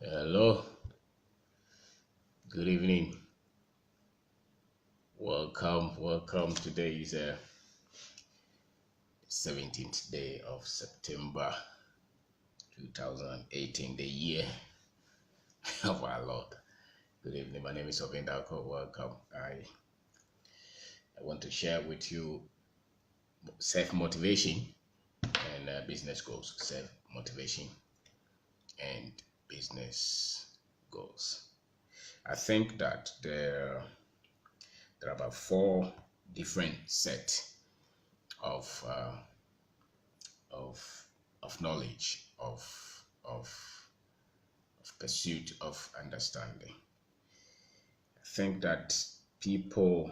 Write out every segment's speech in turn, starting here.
Hello, good evening. Welcome. Today is 17th day of September 2018, the year of our Lord. Good evening. My name is Kwabena. Welcome. I want to share with you self motivation and business goals. Self motivation and business goals. I think that there are about four different sets of of knowledge of pursuit of understanding. I think that people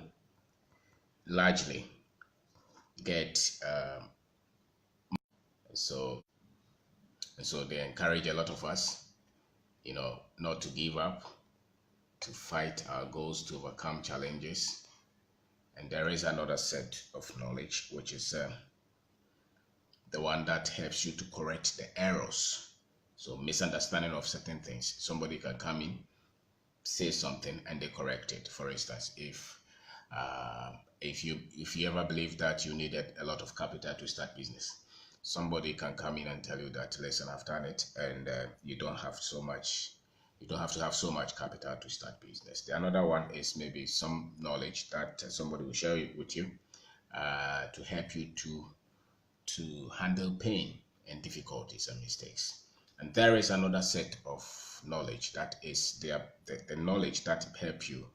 largely get so so they encourage a lot of us, not to give up, to fight our goals, to overcome challenges. And there is another set of knowledge, which is the one that helps you to correct the errors. So misunderstanding of certain things. Somebody can come in, say something, and they correct it. For instance, if you ever believe that you needed a lot of capital to start business, somebody can come in and tell you that, listen, I've done it, and you don't have so much. You don't have to have so much capital to start business. The another one is maybe some knowledge that somebody will share it with you to help you to handle pain and difficulties and mistakes. And there is another set of knowledge that is the knowledge that help you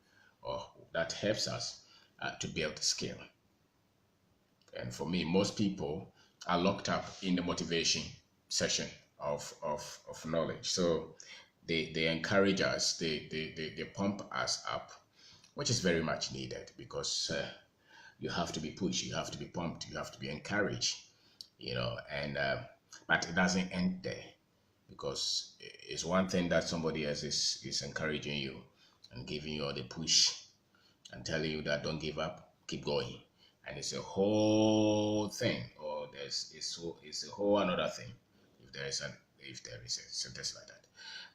or that helps us to build skill. And for me, most people are locked up in the motivation session of knowledge. So they encourage us, they pump us up, which is very much needed because you have to be pushed, you have to be pumped, you have to be encouraged, and but it doesn't end there because it's one thing that somebody else is encouraging you and giving you all the push and telling you that don't give up, keep going. And it's a whole thing, or it's a whole another thing. If there is a sentence like that,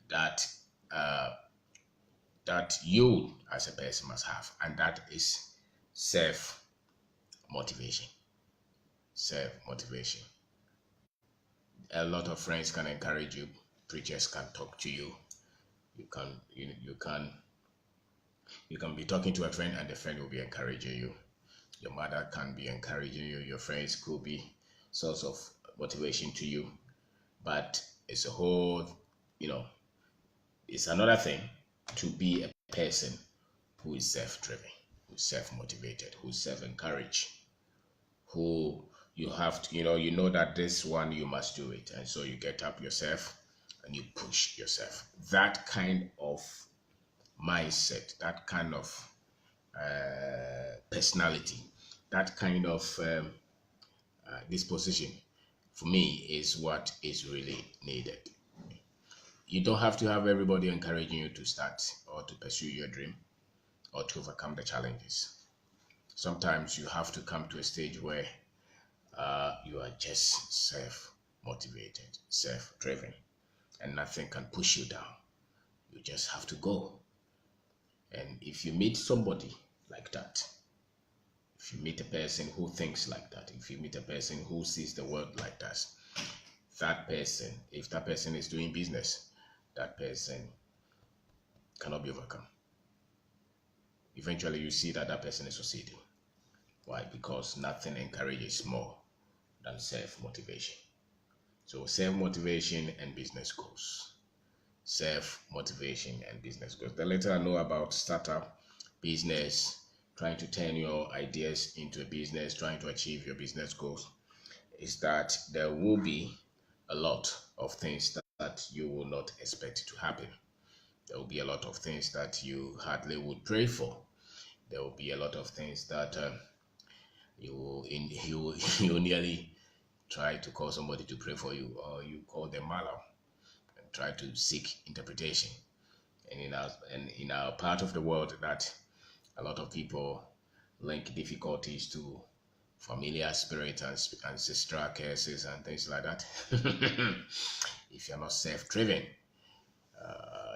that that you as a person must have, and that is self motivation. Self motivation. A lot of friends can encourage you. Preachers can talk to you. You can be talking to a friend and the friend will be encouraging you. Your mother can be encouraging you. Your friends could be source of motivation to you. But it's a whole, you know, it's another thing to be a person who is self-driven, who's self-motivated, who's self-encouraged, who you have to, you know that this one you must do it. And so you get up yourself and you push yourself. That kind of mindset, that kind of personality, that kind of disposition, for me, is what is really needed. You don't have to have everybody encouraging you to start or to pursue your dream or to overcome the challenges. Sometimes you have to come to a stage where you are just self motivated, self driven, and nothing can push you down. You just have to go. And if you meet somebody like that, if you meet a person who thinks like that, if you meet a person who sees the world like that, that person, if that person is doing business, that person cannot be overcome. Eventually, you see that that person is succeeding. Why? Because nothing encourages more than self motivation. So, self motivation and business goals. Self motivation and business goals. The later I know about startup, business, trying to turn your ideas into a business, trying to achieve your business goals, is that there will be a lot of things that you will not expect to happen. There will be a lot of things that you hardly would pray for. There will be a lot of things that you nearly try to call somebody to pray for you, or you call them malam and try to seek interpretation. And in our part of the world, that a lot of people link difficulties to familiar spirits and ancestral curses and things like that. If you're not self-driven,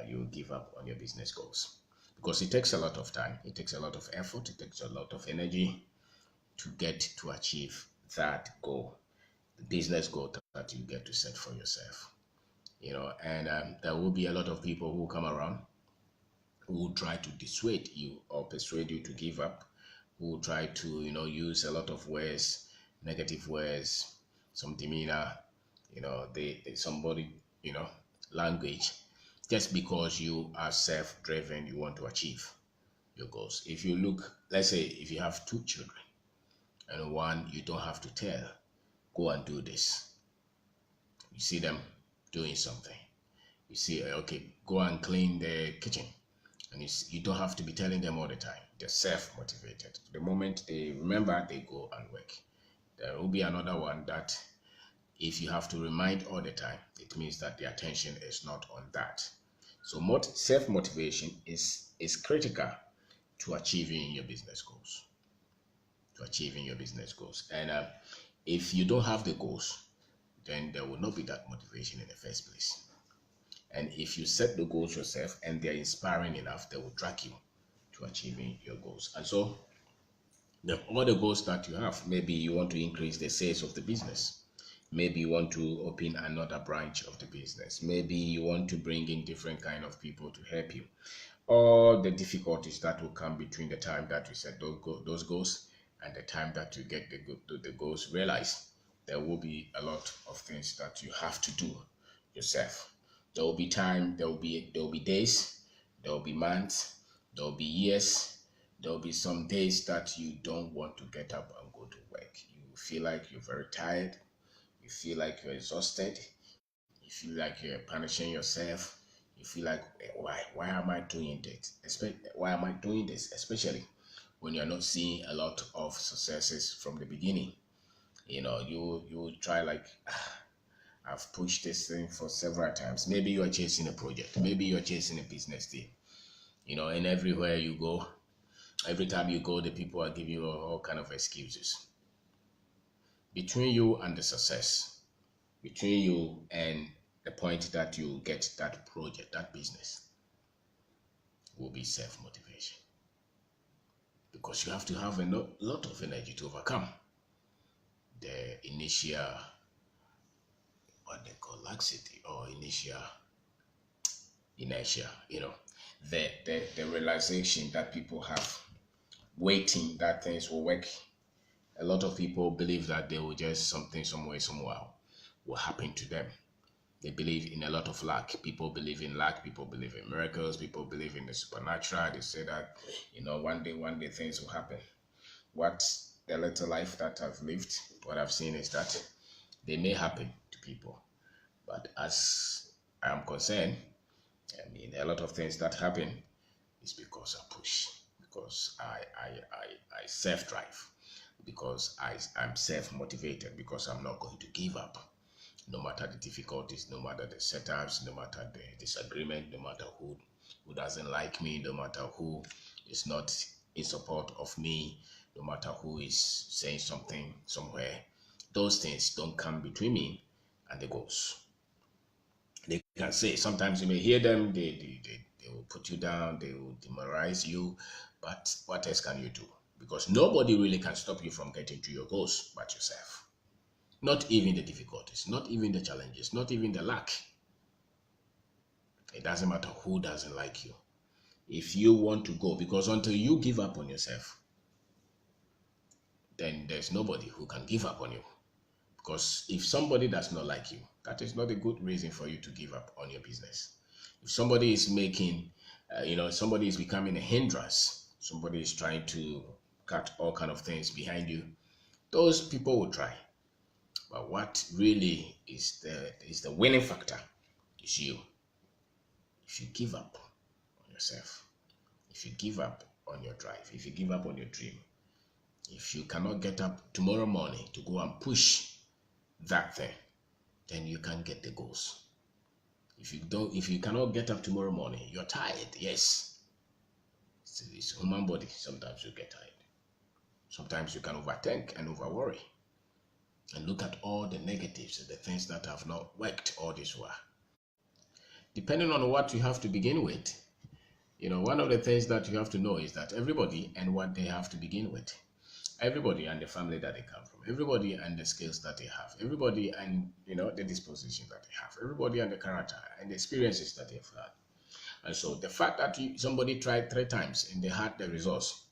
you give up on your business goals. Because it takes a lot of time, it takes a lot of effort, it takes a lot of energy to get to achieve that goal, the business goal that you get to set for yourself. And there will be a lot of people who come around who will try to dissuade you or persuade you to give up, who will try to, use a lot of words, negative words, some demeanor, somebody, language, just because you are self-driven, you want to achieve your goals. If you look, let's say if you have two children and one you don't have to tell, go and do this. You see them doing something. You see, okay, go and clean the kitchen. And you don't have to be telling them all the time. They're self-motivated. The moment they remember, they go and work. There will be another one that if you have to remind all the time, it means that the attention is not on that. So self-motivation is critical to achieving your business goals. And if you don't have the goals, then there will not be that motivation in the first place. And if you set the goals yourself and they're inspiring enough, they will drag you to achieving your goals. And so all the goals that you have, maybe you want to increase the sales of the business. Maybe you want to open another branch of the business. Maybe you want to bring in different kind of people to help you. All the difficulties that will come between the time that you set those goals and the time that you get the goals realized, there will be a lot of things that you have to do yourself. There will be time, there will be days, there will be months, there will be years, there will be some days that you don't want to get up and go to work. You feel like you're very tired, you feel like you're exhausted, you feel like you're punishing yourself, you feel like why am I doing this? Why am I doing this? Especially when you're not seeing a lot of successes from the beginning. You try like I've pushed this thing for several times. Maybe you are chasing a project, maybe you're chasing a business deal, and everywhere you go, every time you go, the people are giving you all kind of excuses. Between you and the success, between you and the point that you get that project, that business, will be self-motivation. Because you have to have a lot of energy to overcome the initial, what they call laxity or initial inertia, the realization that people have waiting that things will work. A lot of people believe that they will just something somewhere, somehow will happen to them. They believe in a lot of luck. People believe in luck. People believe in miracles. People believe in the supernatural. They say that, one day things will happen. What the little life that I've lived, what I've seen is that they may happen to people. But as I am concerned, a lot of things that happen is because I push, because I self-drive, because I'm self-motivated, because I'm not going to give up. No matter the difficulties, no matter the setups, no matter the disagreement, no matter who doesn't like me, no matter who is not in support of me, no matter who is saying something somewhere, those things don't come between me and the goals. They can say, sometimes you may hear them, they will put you down, they will demoralize you, but what else can you do? Because nobody really can stop you from getting to your goals but yourself. Not even the difficulties, not even the challenges, not even the lack. It doesn't matter who doesn't like you. If you want to go, because until you give up on yourself, then there's nobody who can give up on you. Because if somebody does not like you, that is not a good reason for you to give up on your business. If somebody is making, somebody is becoming a hindrance, somebody is trying to cut all kind of things behind you, those people will try. But what really is the winning factor is you. If you give up on yourself, if you give up on your drive, if you give up on your dream, if you cannot get up tomorrow morning to go and push that thing, then you can't get the goals. If you cannot get up tomorrow morning, you're tired. Yes, it's human body. Sometimes you get tired. Sometimes you can overthink and over worry and look at all the negatives and the things that have not worked all this while. depending on what you have to begin with. One of the things that you have to know is that everybody and what they have to begin with. Everybody and the family that they come from, everybody and the skills that they have, everybody and the disposition that they have, everybody and the character and the experiences that they've had. And so the fact that somebody tried 3 times and they had the results,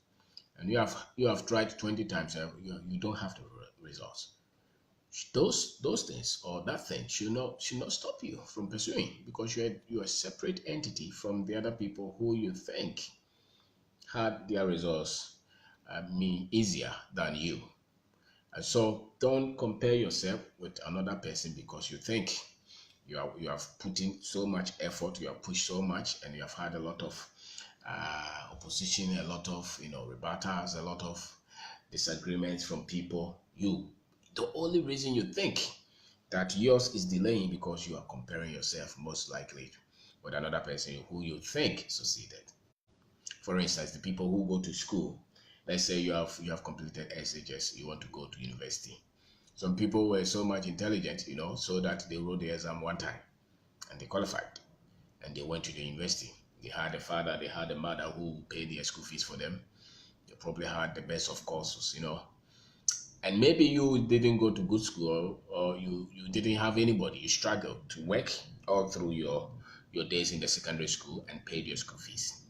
and you have tried 20 times and you don't have the results, those things or that thing should not stop you from pursuing, because you're a separate entity from the other people who you think had their results easier than you. And so don't compare yourself with another person because you think you have put in so much effort, you have pushed so much, and you have had a lot of opposition, a lot of rebuttals, a lot of disagreements from people. The only reason you think that yours is delaying because you are comparing yourself most likely with another person who you think succeeded. For instance, the people who go to school, let's say you have completed SHS, you want to go to university. Some people were so much intelligent, so that they wrote the exam one time and they qualified and they went to the university. They had a father, they had a mother who paid their school fees for them. They probably had the best of courses, and maybe you didn't go to good school, or you didn't have anybody. You struggled to work all through your days in the secondary school and paid your school fees.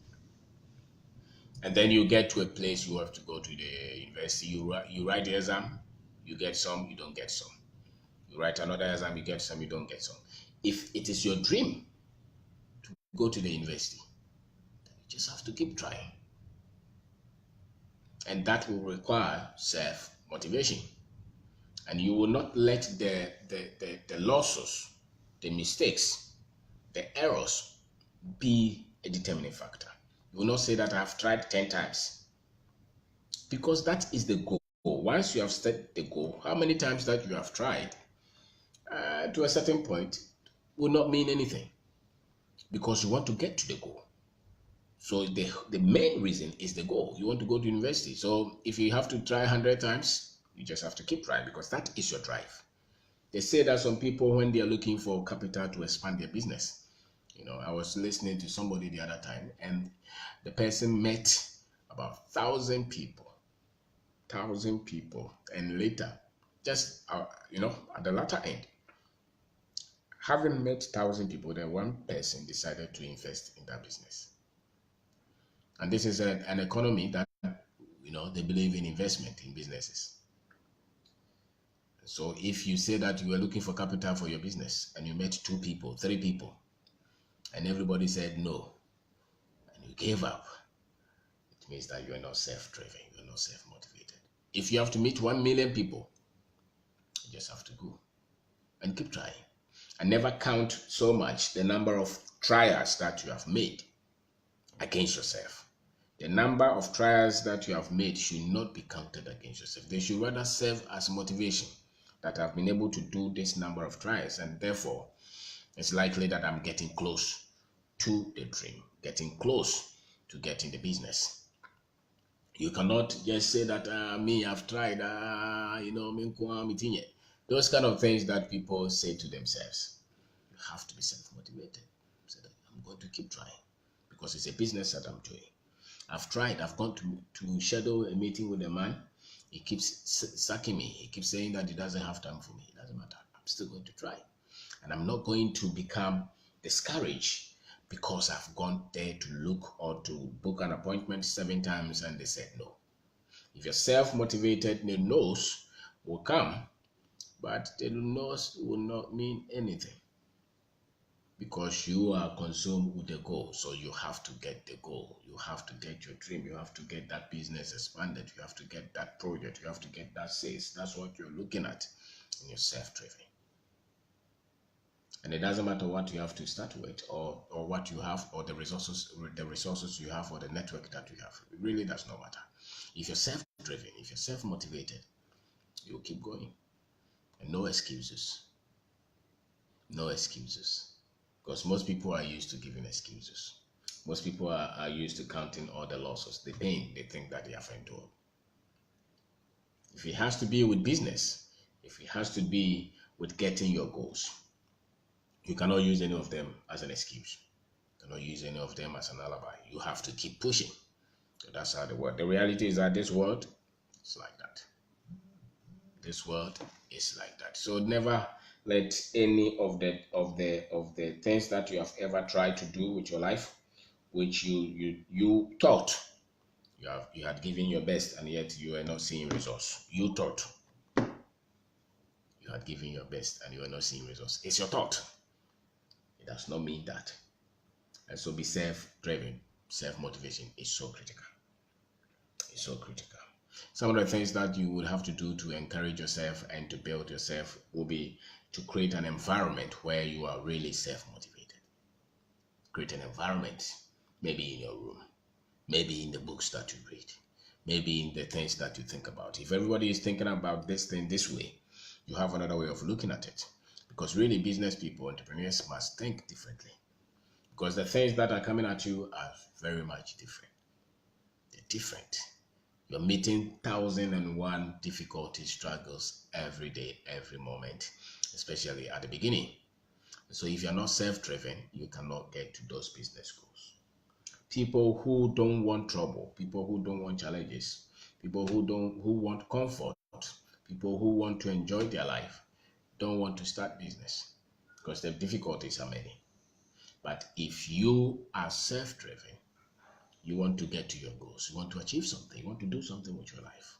And then you get to a place you have to go to the university. You write the exam, you get some, you don't get some. You write another exam, you get some, you don't get some. If it is your dream to go to the university, you just have to keep trying. And that will require self-motivation. And you will not let the losses, the mistakes, the errors be a determining factor. You will not say that I've tried 10 times, because that is the goal. Once you have set the goal, how many times that you have tried to a certain point will not mean anything, because you want to get to the goal. So the main reason is the goal. You want to go to university. So if you have to try 100 times, you just have to keep trying, because that is your drive. They say that some people, when they are looking for capital to expand their business, I was listening to somebody the other time, and the person met about 1,000 people, and later, just at the latter end, having met 1,000 people, then one person decided to invest in that business. And this is an economy that they believe in investment in businesses. So if you say that you were looking for capital for your business and you met 2 people, 3 people, and everybody said no, and you gave up, it means that you are not self-driven, you are not self-motivated. If you have to meet 1 million people, you just have to go and keep trying. And never count so much the number of trials that you have made against yourself. The number of trials that you have made should not be counted against yourself. They should rather serve as motivation, that I've been able to do this number of trials, and therefore it's likely that I'm getting close to the dream, getting close to getting the business. You cannot just say that I've tried, those kind of things that people say to themselves. You have to be self-motivated. Say that I'm going to keep trying, because it's a business that I'm doing. I've tried. I've gone to schedule a meeting with a man. He keeps sucking me. He keeps saying that he doesn't have time for me. It doesn't matter. I'm still going to try. And I'm not going to become discouraged because I've gone there to look or to book an appointment 7 times and they said no. If you're self-motivated, the no's will come, but the no's will not mean anything, because you are consumed with the goal. So you have to get the goal. You have to get your dream. You have to get that business expanded. You have to get that project. You have to get that sales. That's what you're looking at, and you're self-driven. And it doesn't matter what you have to start with, or what you have, or the resources you have, or the network that you have. It really does not matter. If you're self-driven, if you're self-motivated, you'll keep going. And no excuses. No excuses. Because most people are used to giving excuses. Most people are used to counting all the losses, the pain they think that they have endured. If it has to be with business, if it has to be with getting your goals, You cannot use any of them as an excuse. You cannot use any of them as an alibi. You have to keep pushing. So that's how they work. The reality is that this world is like that. This world is like that. So never let any of the things that you have ever tried to do with your life, which you thought you had given your best and yet you are not seeing results. You thought you had given your best and you are not seeing results. It's your thought. It does not mean that. And so be self-driven. Self-motivation is so critical. It's so critical. Some of the things that you would have to do to encourage yourself and to build yourself will be to create an environment where you are really self-motivated. Create an environment, maybe in your room, maybe in the books that you read, maybe in the things that you think about. If everybody is thinking about this thing this way, you have another way of looking at it. Because really, business people, entrepreneurs must think differently. Because the things that are coming at you are very much different. They're different. You're meeting 1,001 difficulties, struggles every day, every moment, especially at the beginning. So if you're not self-driven, you cannot get to those business goals. People who don't want trouble, people who don't want challenges, people who want comfort, people who want to enjoy their life, don't want to start business because the difficulties are many. But if you are self-driven, you want to get to your goals, you want to achieve something, you want to do something with your life.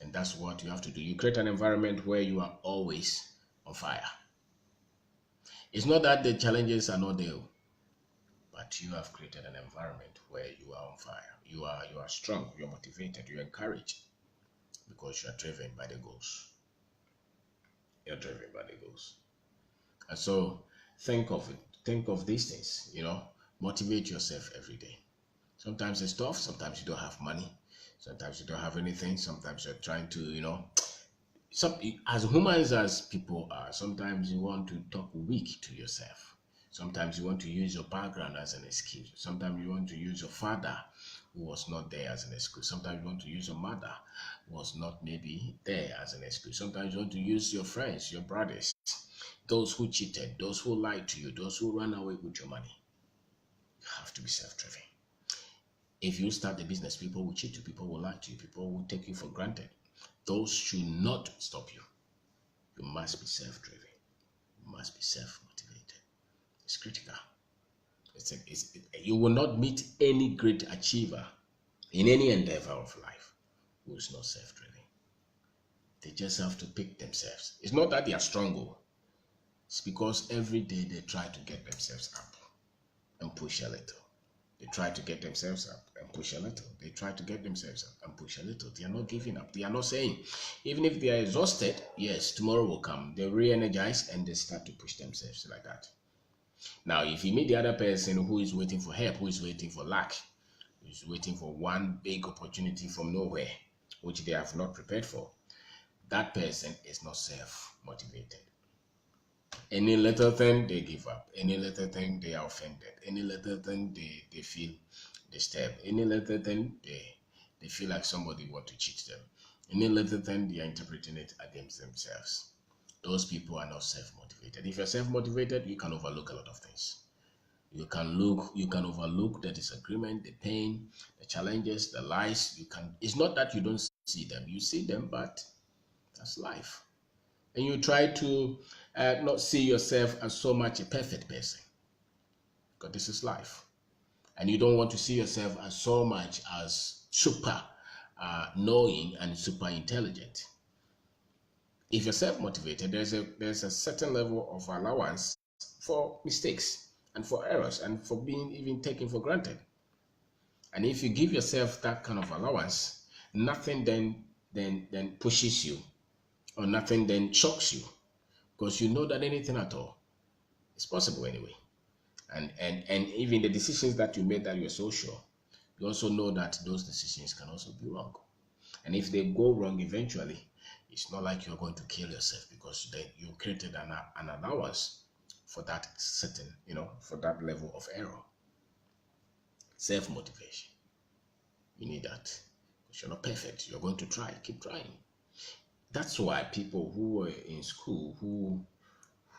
And that's what you have to do. You create an environment where you are always on fire. It's not that the challenges are not there, but you have created an environment where you are on fire. You are strong, you're motivated, you're encouraged because you are driven by the goals. You're driven by the goals. And so think of it. Think of these things, motivate yourself every day. Sometimes it's tough. Sometimes you don't have money. Sometimes you don't have anything. Sometimes you're trying to, as humans as people are, sometimes you want to talk weak to yourself. Sometimes you want to use your background as an excuse. Sometimes you want to use your father who was not there as an excuse. Sometimes you want to use your mother who was not maybe there as an excuse. Sometimes you want to use your friends, your brothers, those who cheated, those who lied to you, those who ran away with your money. You have to be self-driven. If you start a business, people will cheat you, people will lie to you, people will take you for granted. Those should not stop you. You must be self-driven. You must be self-motivated. It's critical. You will not meet any great achiever in any endeavor of life who is not self-driven. They just have to pick themselves. It's not that they are strong. It's because every day they try to get themselves up and push a little. They try to get themselves up and push a little. They try to get themselves up and push a little. They are not giving up. They are not saying, even if they are exhausted, yes, tomorrow will come. They re-energize and they start to push themselves like that. Now, if you meet the other person who is waiting for help, who is waiting for luck, who is waiting for one big opportunity from nowhere, which they have not prepared for, that person is not self-motivated. Any little thing, they give up. Any little thing, they are offended. Any little thing, they feel disturbed. Any little thing, they feel like somebody want to cheat them. Any little thing, they are interpreting it against themselves. Those people are not self-motivated. If you're self-motivated, you can overlook a lot of things. You can overlook the disagreement, the pain, the challenges, the lies. It's not that you don't see them. You see them, but that's life. And you try to not see yourself as so much a perfect person, because this is life. And you don't want to see yourself as so much as super knowing and super intelligent. If you're self-motivated, there's a certain level of allowance for mistakes and for errors and for being even taken for granted. And if you give yourself that kind of allowance, nothing then pushes you, or nothing then shocks you, because you know that anything at all is possible anyway. And even the decisions that you made that you're so sure, you also know that those decisions can also be wrong. And if they go wrong eventually, it's not like you're going to kill yourself, because then you created an allowance for that certain, for that level of error. Self-motivation. You need that. Because you're not perfect. You're going to try. Keep trying. That's why people who were in school, who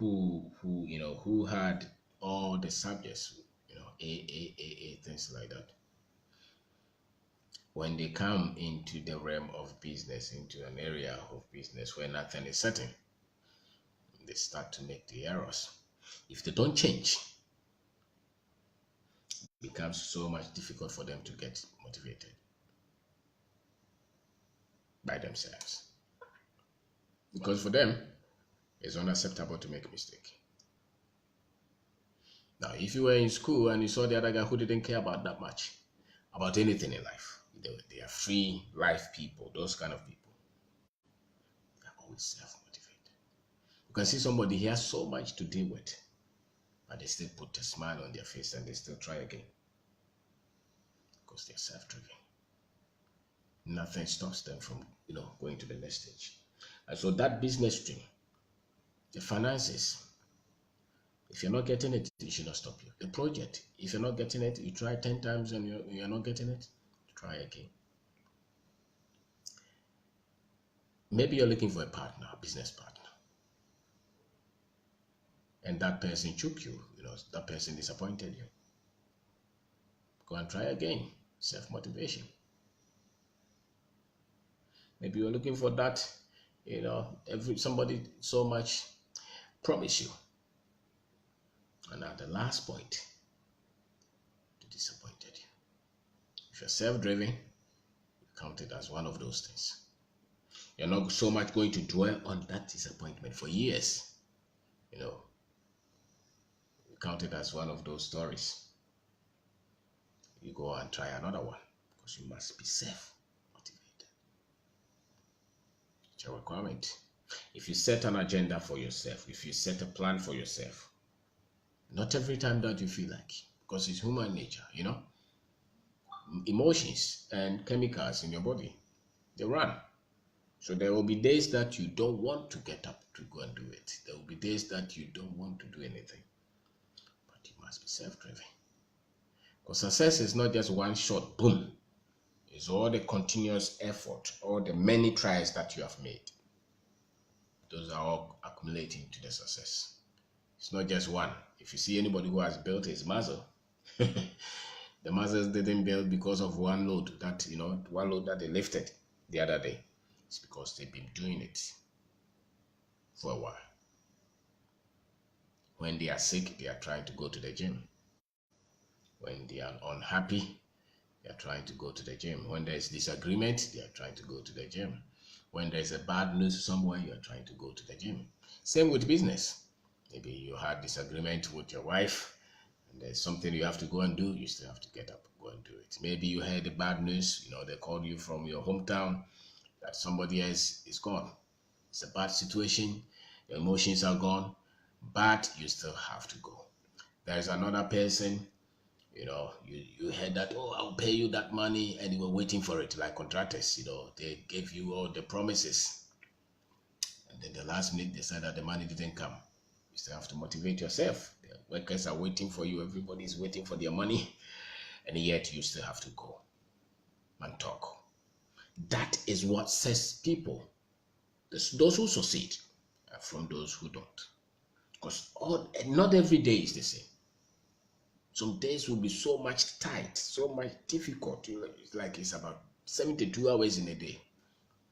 who had all the subjects, things like that. When they come into the realm of business, into an area of business where nothing is certain, they start to make the errors. If they don't change, it becomes so much difficult for them to get motivated by themselves. Because for them, it's unacceptable to make a mistake. Now, if you were in school and you saw the other guy who didn't care about that much, about anything in life, they are free life people, those kind of people, they're always self-motivated. You can see somebody, he has so much to deal with, but they still put a smile on their face and they still try again because they're self-driven. Nothing stops them from going to the next stage. And so that business stream, the finances, if you're not getting it, it should not stop you. The project, if you're not getting it, you try 10 times and you're not getting it, try again. Maybe you're looking for a partner, a business partner, and that person choked you, that person disappointed you. Go and try again. Self-motivation. Maybe you're looking for that, somebody so much promise you. And at the last point, they disappointed you. If you're self-driven, you count it as one of those things. You're not so much going to dwell on that disappointment for years. You count it as one of those stories. You go and try another one because you must be self-motivated. It's a requirement. If you set an agenda for yourself, if you set a plan for yourself, not every time that you feel like, because it's human nature, emotions and chemicals in your body, they run. So there will be days that you don't want to get up to go and do it. There will be days that you don't want to do anything. But you must be self-driven. Because success is not just one shot, boom. It's all the continuous effort, all the many tries that you have made. Those are all accumulating to the success. It's not just one. If you see anybody who has built his muscle, the muscles didn't build because of one load that they lifted the other day. It's because they've been doing it for a while. When they are sick, they are trying to go to the gym. When they are unhappy, they are trying to go to the gym. When there is disagreement, they are trying to go to the gym. When there is a bad news somewhere, you are trying to go to the gym. Same with business. Maybe you had disagreement with your wife, and there's something you have to go and do, you still have to get up, go and do it. Maybe you heard the bad news, they called you from your hometown, that somebody else is gone. It's a bad situation, your emotions are gone, but you still have to go. There's another person, you heard that, I'll pay you that money, and you were waiting for it, like contractors, they gave you all the promises. And then the last minute, they said that the money didn't come. You still have to motivate yourself. The workers are waiting for you, everybody is waiting for their money, and yet you still have to go and talk. That is what sets people, those who succeed, from those who don't. Because not every day is the same. Some days will be so much tight, so much difficult. It's like it's about 72 hours in a day.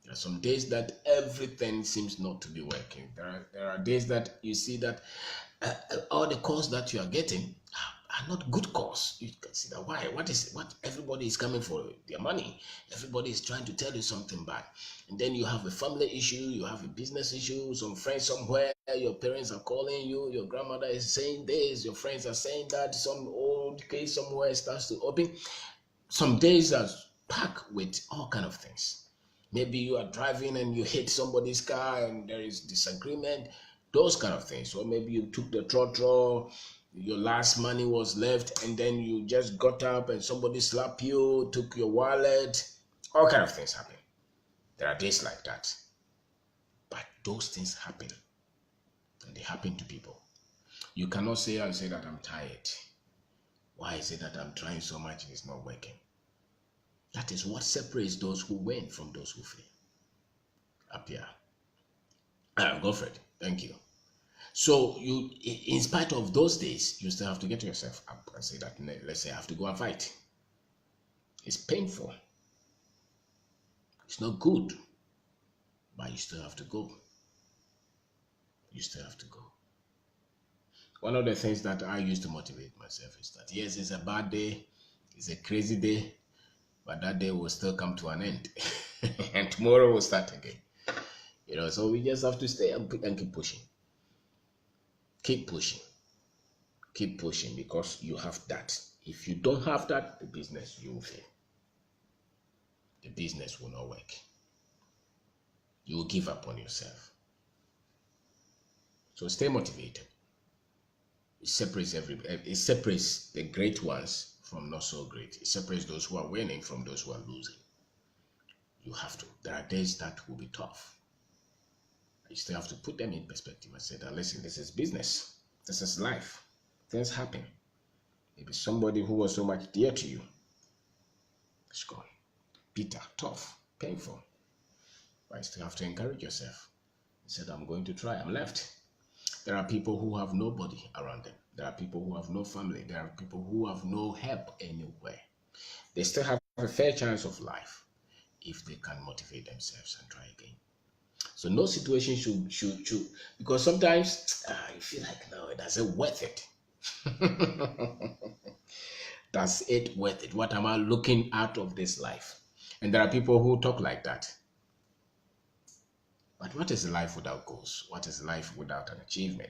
There are some days that everything seems not to be working. There are days that you see that all the calls that you are getting are not good calls. You consider why? What everybody is coming for their money. Everybody is trying to tell you something bad. And then you have a family issue, you have a business issue, some friends somewhere, your parents are calling you, your grandmother is saying this, your friends are saying that, some old case somewhere starts to open. Some days are packed with all kind of things. Maybe you are driving and you hit somebody's car and there is disagreement, those kind of things. Or maybe you took the trotro, your last money was left, and then you just got up and somebody slapped you, took your wallet. All kind of things happen. There are days like that. But those things happen, and they happen to people. You cannot say that I'm tired. Why is it that I'm trying so much and it's not working? That is what separates those who win from those who fail. Up here. Godfred, thank you. So in spite of those days, you still have to get yourself up and say that, let's say I have to go and fight. It's painful. It's not good, but you still have to go. You still have to go. One of the things that I use to motivate myself is that, yes, it's a bad day, it's a crazy day, but that day will still come to an end. And tomorrow will start again. So we just have to stay and keep pushing. Keep pushing. Keep pushing, because you have that. If you don't have that, the business, you will fail. The business will not work. You will give up on yourself. So stay motivated. It separates the great ones from not so great. It separates those who are winning from those who are losing. You have to. There are days that will be tough. You still have to put them in perspective and say that, listen, this is business. This is life. Things happen. Maybe somebody who was so much dear to you is gone. Bitter, tough, painful. But you still have to encourage yourself. You said, I'm going to try. I'm left. There are people who have nobody around them. There are people who have no family. There are people who have no help anywhere. They still have a fair chance of life if they can motivate themselves and try again. So no situation should because sometimes you feel like, no, that's it worth it. That's it worth it? What am I looking out of this life? And there are people who talk like that. But what is life without goals? What is life without an achievement?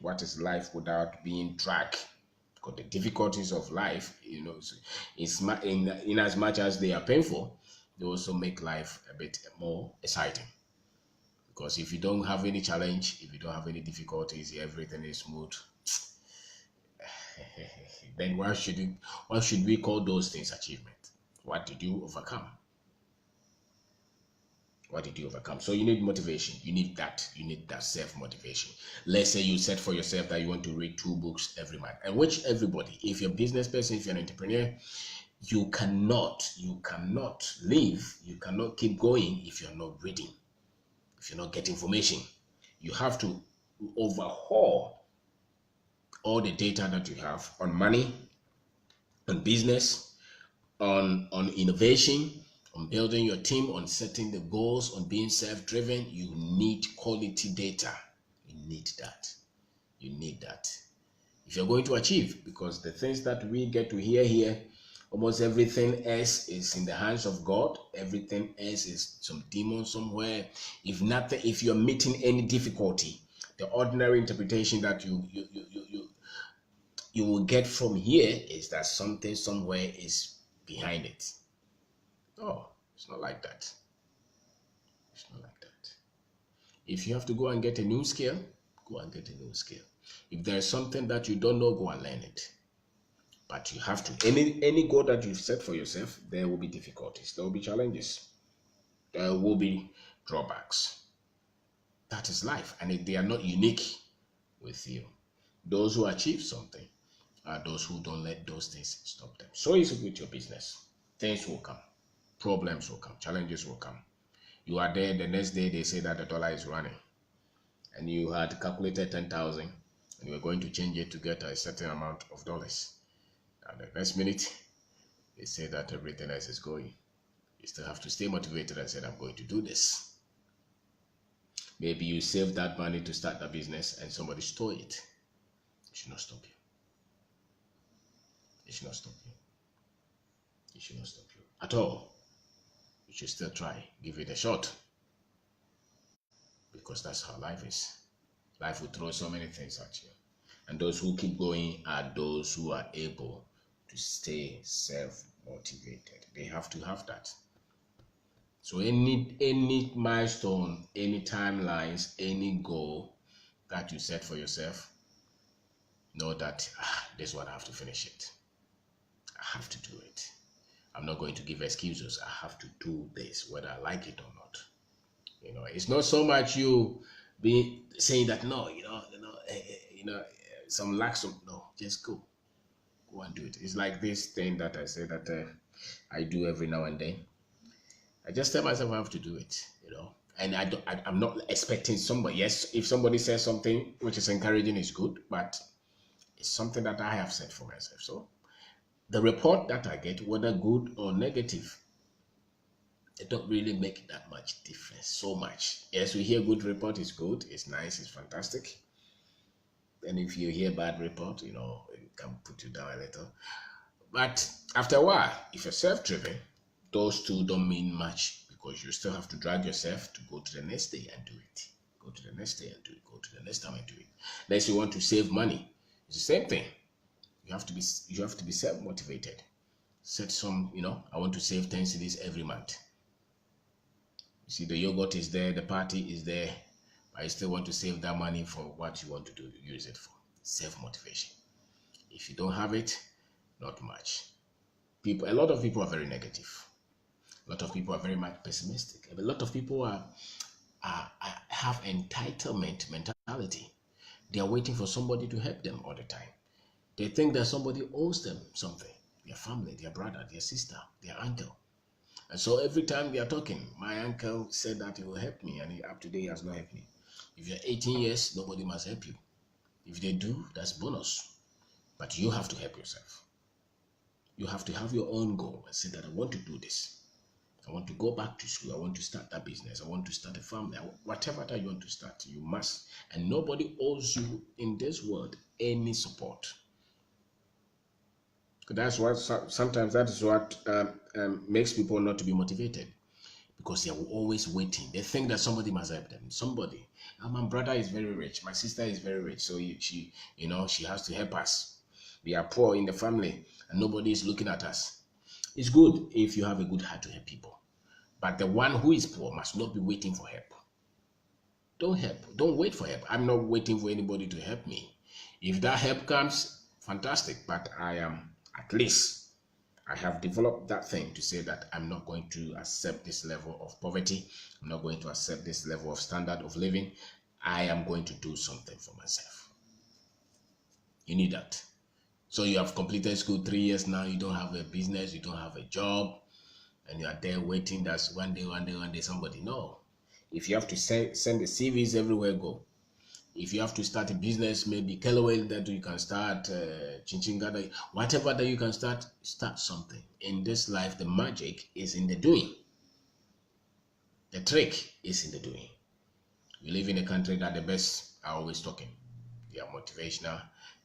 What is life without being tracked? Because the difficulties of life, in as much as they are painful, they also make life a bit more exciting. Because if you don't have any challenge, if you don't have any difficulties, everything is smooth, then why should we call those things achievement? What did you overcome? What did you overcome? So you need motivation. You need that self-motivation. Let's say you set for yourself that you want to read 2 books every month. And which everybody, if you're a business person, if you're an entrepreneur, you cannot live, you cannot keep going if you're not reading, if you're not getting information. You have to overhaul all the data that you have on money, on business, on innovation, on building your team, on setting the goals, on being self-driven. You need quality data. You need that. You need that. If you're going to achieve, because the things that we get to hear here, almost everything else is in the hands of God. Everything else is some demon somewhere. If you're meeting any difficulty, the ordinary interpretation that you will get from here is that something somewhere is behind it. Oh, it's not like that. It's not like that. If you have to go and get a new skill, go and get a new skill. If there's something that you don't know, go and learn it. But you have to. Any goal that you've set for yourself, there will be difficulties. There will be challenges. There will be drawbacks. That is life. And they are not unique with you. Those who achieve something are those who don't let those things stop them. So is it with your business. Things will come. Problems will come. Challenges will come. You are there, the next day they say that the dollar is running. And you had calculated 10,000 and you were going to change it to get a certain amount of dollars. And the next minute, they say that everything else is going. You still have to stay motivated and say, I'm going to do this. Maybe you saved that money to start the business and somebody stole it. It should not stop you. It should not stop you. It should not stop you at all. You should still try. Give it a shot. Because that's how life is. Life will throw so many things at you. And those who keep going are those who are able to stay self-motivated. They have to have that. So any milestone, any timelines, any goal that you set for yourself, know that this one I have to finish it. I have to do it. I'm not going to give excuses. I have to do this, whether I like it or not. It's not so much you be saying that no, some lack some. No, just go and do it. It's like this thing that I say that I do every now and then. I just tell myself I have to do it. And I'm not expecting somebody. Yes, if somebody says something which is encouraging, is good, but it's something that I have said for myself. So the report that I get, whether good or negative, it don't really make that much difference. So much. Yes, we hear good report is good, it's nice, it's fantastic. And if you hear bad report, it can put you down a little. But after a while, if you're self-driven, those two don't mean much because you still have to drag yourself to go to the next day and do it. Go to the next day and do it. Go to the next time and do it. Unless you want to save money, it's the same thing. You have to be self-motivated. Set some, I want to save 10 cedis every month. You see, the yogurt is there, the party is there, but you still want to save that money for what you want to do, use it for. Self-motivation. If you don't have it, not much. A lot of people are very negative. A lot of people are very much pessimistic. A lot of people have entitlement mentality. They are waiting for somebody to help them all the time. They think that somebody owes them something. Their family, their brother, their sister, their uncle. And so every time they are talking, my uncle said that he will help me, and up to date he has not helped me. If you're 18 years, nobody must help you. If they do, that's bonus. But you have to help yourself. You have to have your own goal and say that I want to do this. I want to go back to school. I want to start that business. I want to start a family. Whatever that you want to start, you must. And nobody owes you in this world any support. That's what sometimes that is what makes people not to be motivated, because they are always waiting. They think that somebody must help them. Somebody. My brother is very rich. My sister is very rich, so she has to help us. We are poor in the family, and nobody is looking at us. It's good if you have a good heart to help people, but the one who is poor must not be waiting for help. Don't help. Don't wait for help. I'm not waiting for anybody to help me. If that help comes, fantastic. But at least I have developed that thing to say that I'm not going to accept this level of poverty. I'm not going to accept this level of standard of living. I am going to do something for myself. You need that. So you have completed school 3 years now. You don't have a business. You don't have a job. And you are there waiting. That's one day, somebody. No. If you have to send the CVs everywhere, go. If you have to start a business, maybe Kelowel that you can start, Chinchingada, whatever that you can start something. In this life, the magic is in the doing. The trick is in the doing. We live in a country that the best are always talking. They are motivational.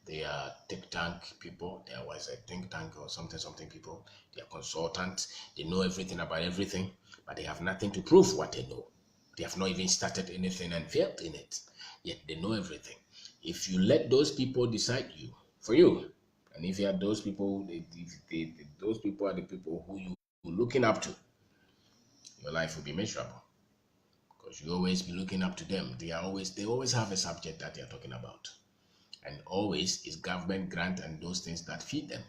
They are think tank people. There was a think tank or something people. They are consultants. They know everything about everything, but they have nothing to prove what they know. They have not even started anything and failed in it. Yet they know everything. If you let those people decide for you, and if you are those people, those people are the people who you're looking up to, your life will be miserable, because you always be looking up to them. They always have a subject that they are talking about, and always is government grant and those things that feed them.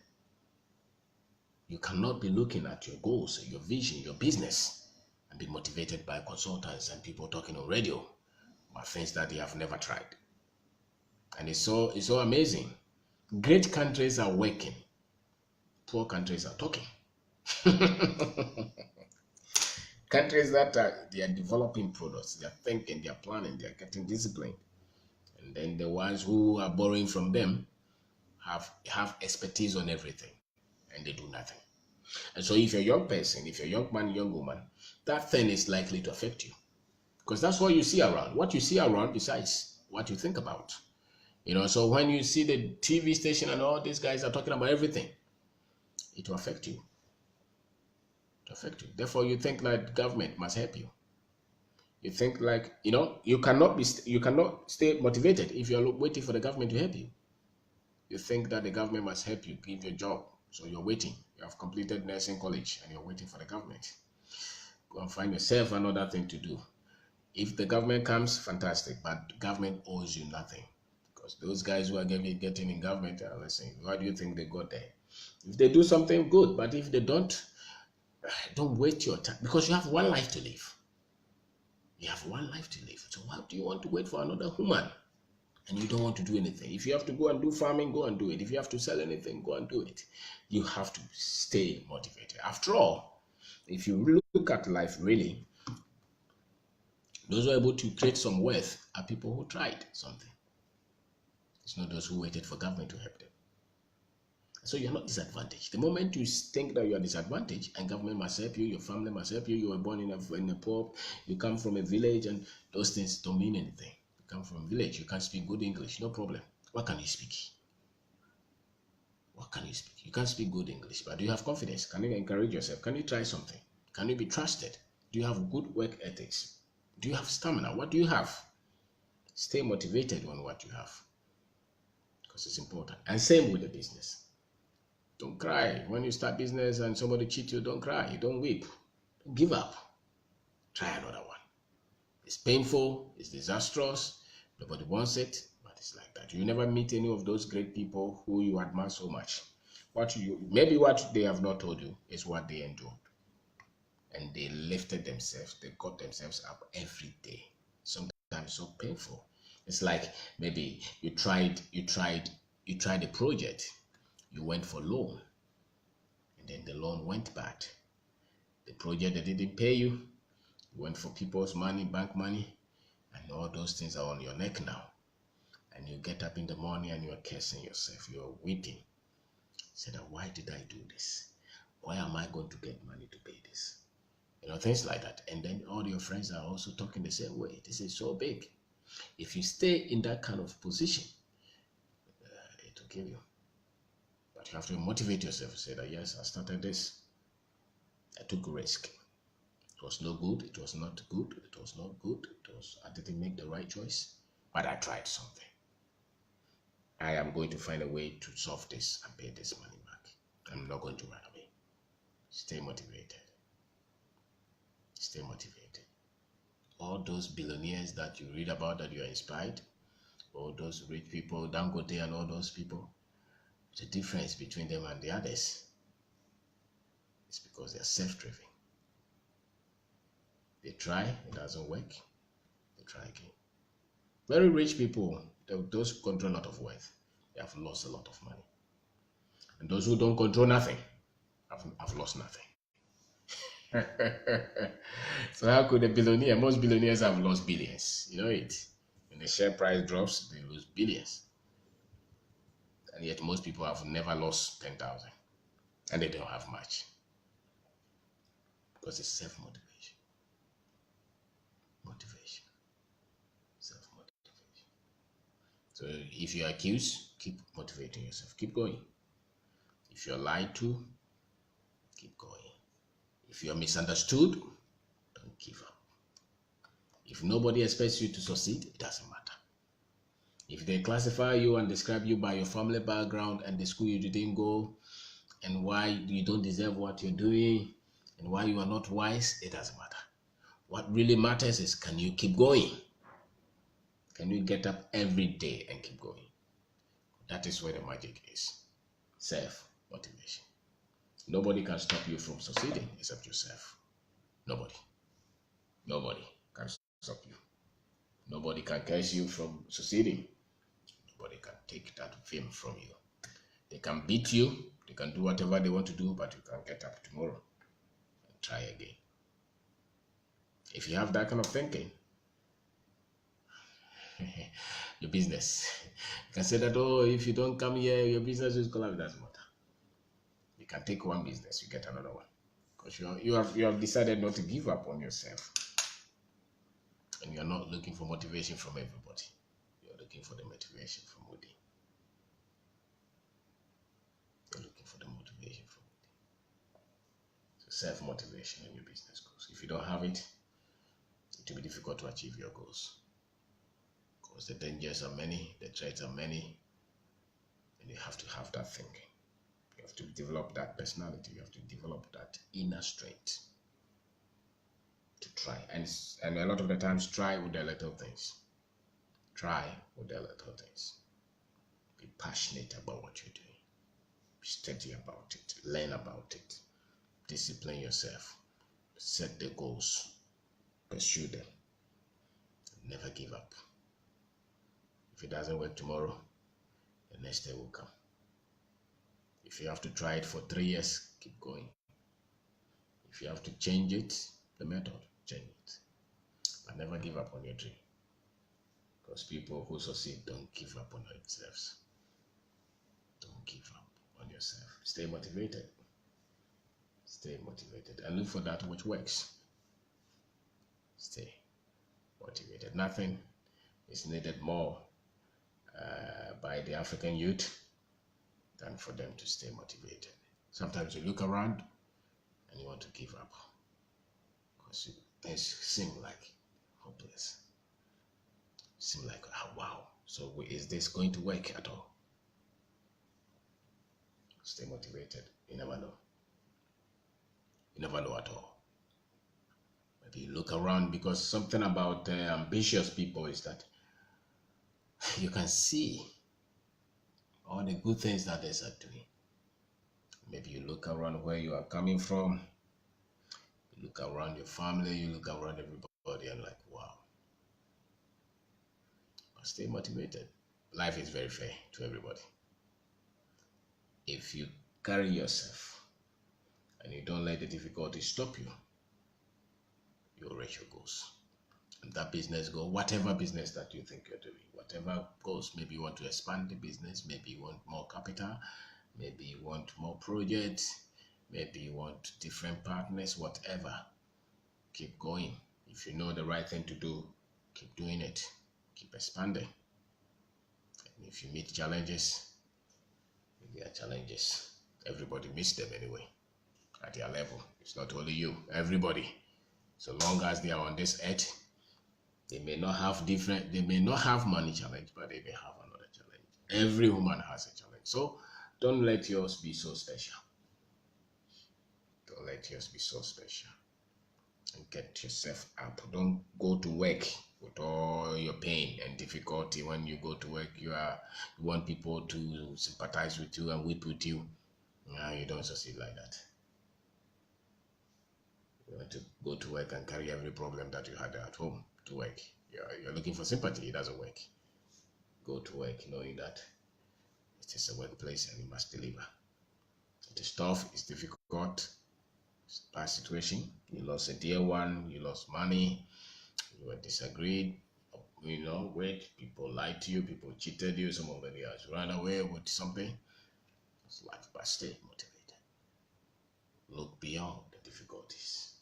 You cannot be looking at your goals, your vision, your business, and be motivated by consultants and people talking on radio about things that they have never tried. And it's so amazing. Great countries are working. Poor countries are talking. Countries that they are developing products, they are thinking, they are planning, they are getting disciplined. And then the ones who are borrowing from them have expertise on everything, and they do nothing. And so if you're a young person, if you're a young man, young woman, that thing is likely to affect you. Because that's what you see around. What you see around decides what you think about. So when you see the TV station and all these guys are talking about everything, it will affect you. It will affect you. Therefore, you think like government must help you. You think like, you cannot stay motivated if you're waiting for the government to help you. You think that the government must help you, give you a job. So you're waiting. You have completed nursing college and you're waiting for the government. Go and find yourself another thing to do. If the government comes, fantastic, but government owes you nothing. Because those guys who are getting in government are listening. Why do you think they got there? If they do something, good. But if they don't waste your time. Because you have one life to live. You have one life to live. So why do you want to wait for another human? And you don't want to do anything. If you have to go and do farming, go and do it. If you have to sell anything, go and do it. You have to stay motivated. After all, if you look at life really, Those who are able to create some wealth are people who tried something. It's not those who waited for government to help them. So you're not disadvantaged. The moment you think that you are disadvantaged and government must help you, your family must help you, you were born in a poor, you come from a village, and those things don't mean anything. You come from a village, you can't speak good English, no problem. What can you speak? What can you speak? You can't speak good English, but do you have confidence? Can you encourage yourself? Can you try something? Can you be trusted? Do you have good work ethics? Do you have stamina? What do you have? Stay motivated on what you have, because it's important. And same with the business. Don't cry. When you start business and somebody cheats you, don't cry. Don't weep. Don't give up. Try another one. It's painful. It's disastrous. Nobody wants it, but it's like that. You never meet any of those great people who you admire so much. Maybe what they have not told you is what they endured. And they lifted themselves. They got themselves up every day. Sometimes so painful. It's like maybe you tried a project. You went for loan, and then the loan went bad. The project, they didn't pay you. You went for people's money, bank money, and all those things are on your neck now. And you get up in the morning and you're cursing yourself. You're weeping. Say that, why did I do this? Why am I going to get money to pay this? Things like that. And then all your friends are also talking the same way. This is so big. If you stay in that kind of position, it will kill you. But you have to motivate yourself. Say that, yes, I started this. I took a risk. It was no good. It was not good. It was not good. I didn't make the right choice. But I tried something. I am going to find a way to solve this and pay this money back. I'm not going to run away. Stay motivated. Stay motivated. All those billionaires that you read about that you are inspired, all those rich people, Dangote and all those people, the difference between them and the others is because they are self-driven. They try, it doesn't work, they try again. Very rich people, those who control a lot of wealth, they have lost a lot of money. And those who don't control nothing have lost nothing. So how could a billionaire, most billionaires have lost billions, you know it. When the share price drops, they lose billions. And yet most people have never lost 10,000, and they don't have much, because it's self-motivation. Motivation. Self-motivation. So if you're accused, keep motivating yourself. Keep going. If you're lied to, keep going. If you're misunderstood, don't give up. If nobody expects you to succeed, it doesn't matter. If they classify you and describe you by your family background and the school you didn't go, and why you don't deserve what you're doing, and why you are not wise, it doesn't matter. What really matters is, can you keep going? Can you get up every day and keep going? That is where the magic is. Self-motivation. Nobody can stop you from succeeding except yourself. Nobody. Nobody can stop you. Nobody can curse you from succeeding. Nobody can take that fame from you. They can beat you, they can do whatever they want to do, but you can get up tomorrow and try again. If you have that kind of thinking, your business, you can say that, oh, if you don't come here, your business will collapse. It doesn't matter. You can take one business, you get another one. Because you have decided not to give up on yourself. And you're not looking for motivation from everybody. You're looking for the motivation from within. You're looking for the motivation from within. So self-motivation in your business goals. If you don't have it, it will be difficult to achieve your goals. Because the dangers are many, the threats are many, and you have to have that thinking. You have to develop that personality. You have to develop that inner strength to try. And a lot of the times, try with the little things. Try with the little things. Be passionate about what you're doing. Be steady about it. Learn about it. Discipline yourself. Set the goals. Pursue them. Never give up. If it doesn't work tomorrow, the next day will come. If you have to try it for 3 years, keep going. If you have to change it, the method, change it. And never give up on your dream. Because people who succeed don't give up on themselves. Don't give up on yourself. Stay motivated. Stay motivated. And look for that which works. Stay motivated. Nothing is needed more by the African youth than for them to stay motivated. Sometimes you look around and you want to give up because things seem like hopeless. Seem like, oh, wow, so is this going to work at all? Stay motivated. You never know. You never know at all. Maybe you look around, because something about ambitious people is that you can see all the good things that they are doing. Maybe you look around where you are coming from, you look around your family, you look around everybody and like, wow. But stay motivated. Life is very fair to everybody. If you carry yourself and you don't let the difficulty stop you, you'll reach your goals. And that business goal, whatever business that you think you're doing, whatever goals, maybe you want to expand the business, maybe you want more capital, maybe you want more projects, maybe you want different partners, whatever. Keep going. If you know the right thing to do, keep doing it. Keep expanding. And if you meet challenges, there are challenges. Everybody meets them anyway, at their level. It's not only you, everybody. So long as they are on this earth, they may not have money challenge, but they may have another challenge. Every human has a challenge. So don't let yours be so special. Don't let yours be so special. And get yourself up. Don't go to work with all your pain and difficulty. When you go to work, you want people to sympathize with you and weep with you. No, you don't succeed like that. You want to go to work and carry every problem that you had at home to work. You're looking for sympathy. It doesn't work. Go to work knowing that it is a workplace and you must deliver. It is tough. It's difficult. It's a bad situation. You lost a dear one. You lost money. You were disagreed. With people lied to you. People cheated you. Somebody has run away with something. It's life, but stay motivated. Look beyond the difficulties.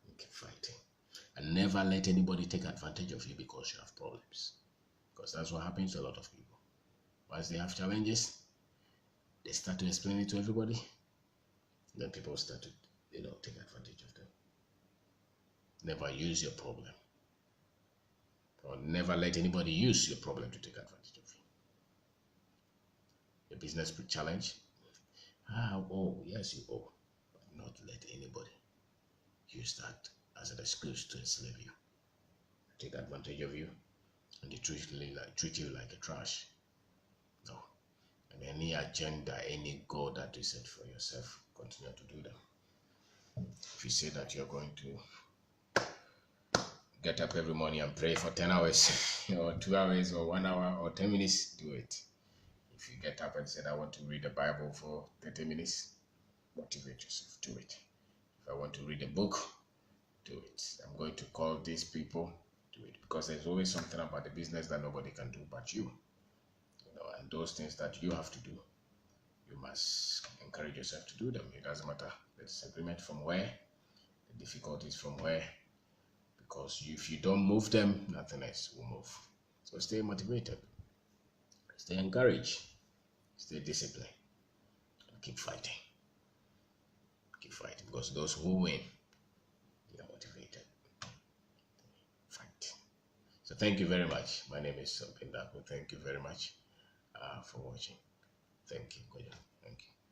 And keep fighting. And never let anybody take advantage of you because you have problems. Because that's what happens to a lot of people. Once they have challenges, they start to explain it to everybody. Then people start to, take advantage of them. Never use your problem. Or never let anybody use your problem to take advantage of you. A business challenge. Yes, you owe. But not let anybody use that as an excuse to enslave you. Take advantage of you. And they treat you like a trash. No. And any agenda, any goal that you set for yourself, continue to do them. If you say that you're going to get up every morning and pray for 10 hours, or 2 hours, or 1 hour, or 10 minutes, do it. If you get up and say, I want to read the Bible for 30 minutes, motivate yourself, do it. If I want to read a book, do it. I'm going to call these people, do it. Because there's always something about the business that nobody can do but you. And those things that you have to do, you must encourage yourself to do them. It doesn't matter the disagreement from where, the difficulties from where, because if you don't move them, nothing else will move. So stay motivated, stay encouraged, stay disciplined, and keep fighting. Keep fighting, because those who win, they are motivated. Fight. So thank you very much. My name is Pindaku. Thank you very much for watching. Thank you. Thank you.